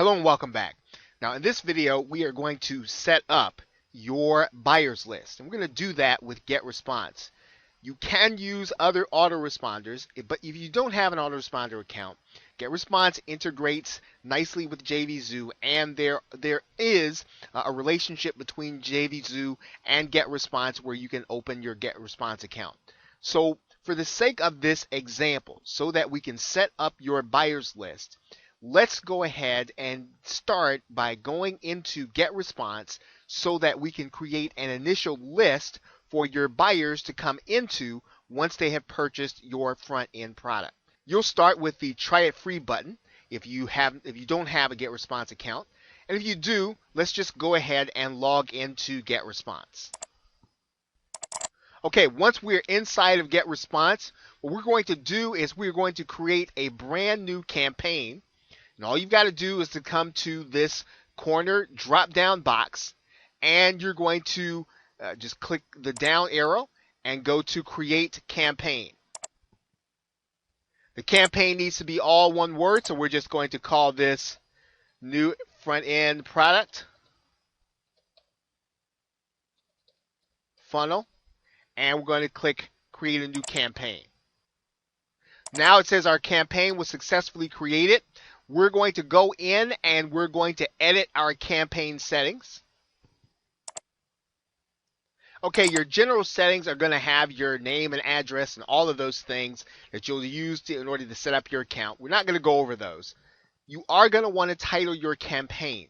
Hello and welcome back. Now in this video we are going to set up your buyers list, and we're going to do that with GetResponse. You can use other autoresponders, but if you don't have an autoresponder account, GetResponse integrates nicely with JVZoo, and there is a relationship between JVZoo and GetResponse where you can open your GetResponse account. So for the sake of this example, so that we can set up your buyers list, let's go ahead and start by going into GetResponse so that we can create an initial list for your buyers to come into once they have purchased your front end product. You'll start with the try it free button if you don't have a GetResponse account. And if you do, let's just go ahead and log into GetResponse. Okay, once we're inside of GetResponse, what we're going to do is we're going to create a brand new campaign. And all you've got to do is to come to this corner drop down box, and you're going to just click the down arrow and go to create campaign. The campaign needs to be all one word, so we're just going to call this new front end product funnel, and we're going to click create a new campaign. Now it says our campaign was successfully created. We're going to go in and we're going to edit our campaign settings. Okay, your general settings are going to have your name and address and all of those things that you'll use in order to set up your account. We're not going to go over those. You are going to want to title your campaign,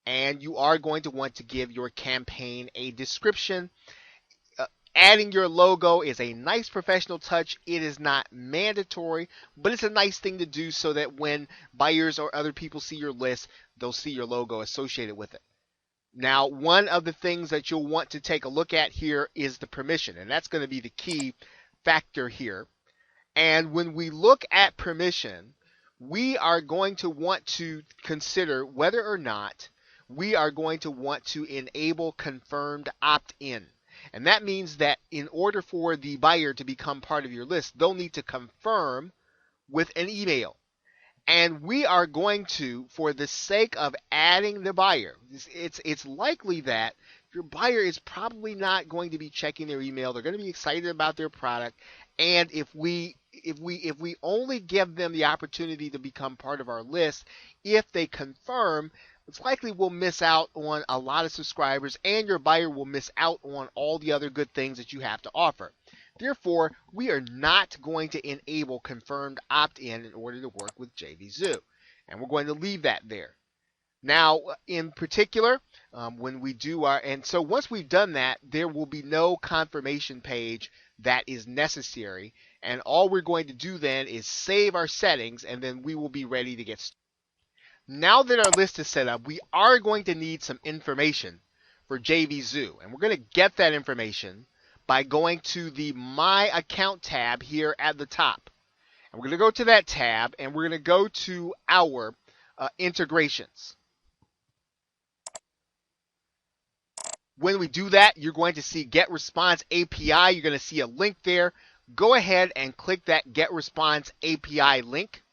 and you are going to want to give your campaign a description. Adding your logo is a nice professional touch. It is not mandatory, but it's a nice thing to do so that when buyers or other people see your list, they'll see your logo associated with it. Now, one of the things that you'll want to take a look at here is the permission, and that's going to be the key factor here. And when we look at permission, we are going to want to consider whether or not we are going to want to enable confirmed opt-in. And that means that in order for the buyer to become part of your list, they'll need to confirm with an email. And we are going to, for the sake of adding the buyer, it's likely that your buyer is probably not going to be checking their email. They're going to be excited about their product. And if we only give them the opportunity to become part of our list, if they confirm, it's likely we'll miss out on a lot of subscribers, and your buyer will miss out on all the other good things that you have to offer. Therefore, we are not going to enable confirmed opt-in in order to work with JVZoo, and we're going to leave that there. Now, in particular, when we do so once we've done that, there will be no confirmation page that is necessary, and all we're going to do then is save our settings, and then we will be ready to get started. Now that our list is set up, we are going to need some information for JVZoo, and we're going to get that information by going to the My Account tab here at the top. And we're going to go to that tab, and we're going to go to our integrations. When we do that, you're going to see GetResponse API. You're going to see a link there. Go ahead and click that GetResponse API link.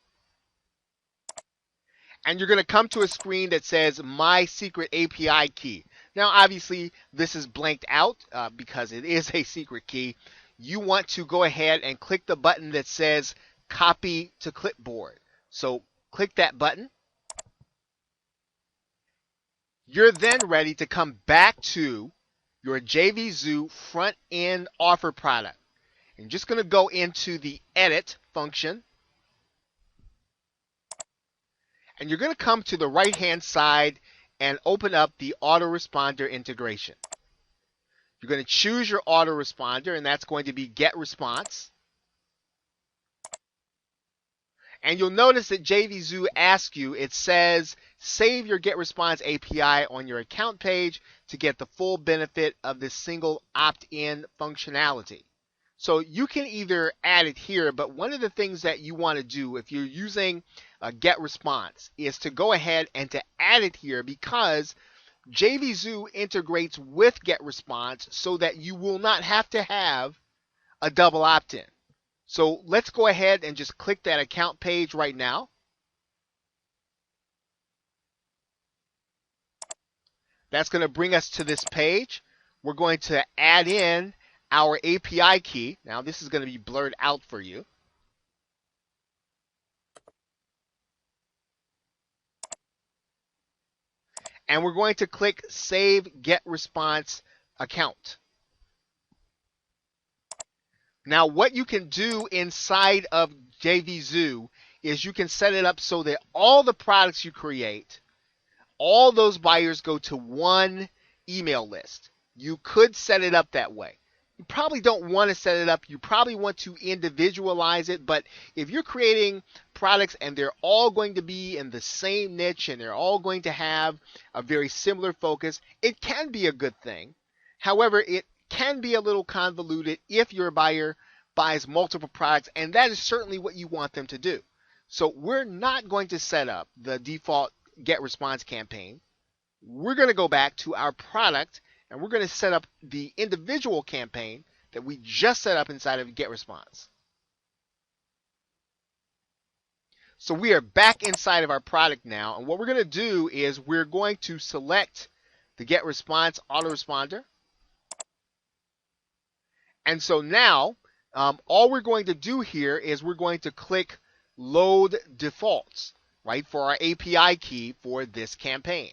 And you're going to come to a screen that says My Secret API Key. Now, obviously, this is blanked out because it is a secret key. You want to go ahead and click the button that says Copy to Clipboard. So click that button. You're then ready to come back to your JVZoo front-end offer product. And you're just going to go into the Edit function. And you're going to come to the right-hand side and open up the autoresponder integration. You're going to choose your autoresponder, and that's going to be GetResponse. And you'll notice that JVZoo asks you, it says, save your GetResponse API on your account page to get the full benefit of this single opt-in functionality. So you can either add it here, but one of the things that you want to do if you're using GetResponse is to go ahead and to add it here, because JVZoo integrates with GetResponse so that you will not have to have a double opt-in. So let's go ahead and just click that account page right now. That's going to bring us to this page. We're going to add in our API key. Now this is going to be blurred out for you. And we're going to click Save Get Response Account. Now what you can do inside of JVZoo is you can set it up so that all the products you create, all those buyers go to one email list. You could set it up that way. You probably don't want to set it up. You probably want to individualize it. But if you're creating products and they're all going to be in the same niche and they're all going to have a very similar focus, it can be a good thing. However, it can be a little convoluted if your buyer buys multiple products, and that is certainly what you want them to do. So we're not going to set up the default Get Response campaign. We're going to go back to our product and we're going to set up the individual campaign that we just set up inside of Get Response. So we are back inside of our product now, and what we're going to do is we're going to select the Get Response Autoresponder. And so now all we're going to do here is we're going to click Load Defaults, right, for our API key for this campaign.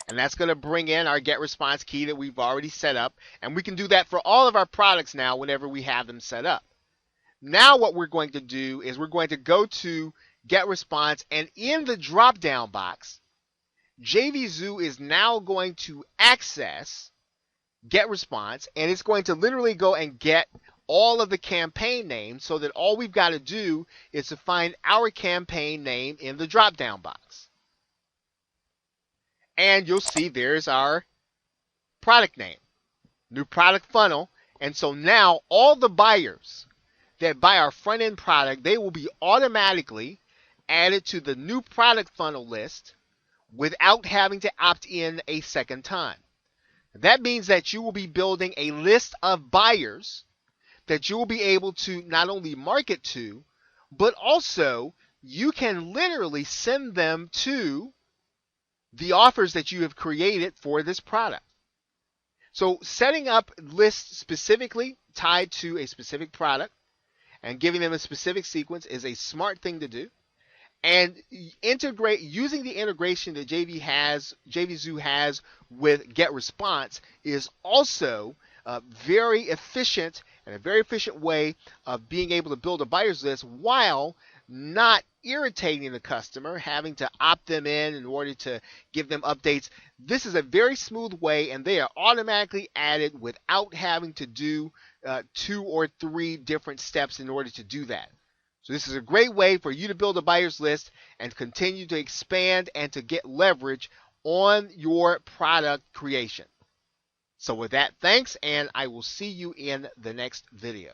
And that's going to bring in our Get Response key that we've already set up. And we can do that for all of our products now whenever we have them set up. Now what we're going to do is we're going to go to Get Response, and in the drop-down box, JVZoo is now going to access Get Response, and it's going to literally go and get all of the campaign names so that all we've got to do is to find our campaign name in the drop-down box. And you'll see there's our product name, new product funnel. And so now all the buyers that buy our front end product, they will be automatically added to the new product funnel list without having to opt in a second time. That means that you will be building a list of buyers that you will be able to not only market to, but also you can literally send them to the offers that you have created for this product. So setting up lists specifically tied to a specific product and giving them a specific sequence is a smart thing to do. And using the integration that JVZoo has with Get Response is also very efficient and a very efficient way of being able to build a buyer's list while not irritating the customer, having to opt them in order to give them updates. This is a very smooth way, and they are automatically added without having to do 2 or 3 different steps in order to do that. So this is a great way for you to build a buyer's list and continue to expand and to get leverage on your product creation. So with that, thanks, and I will see you in the next video.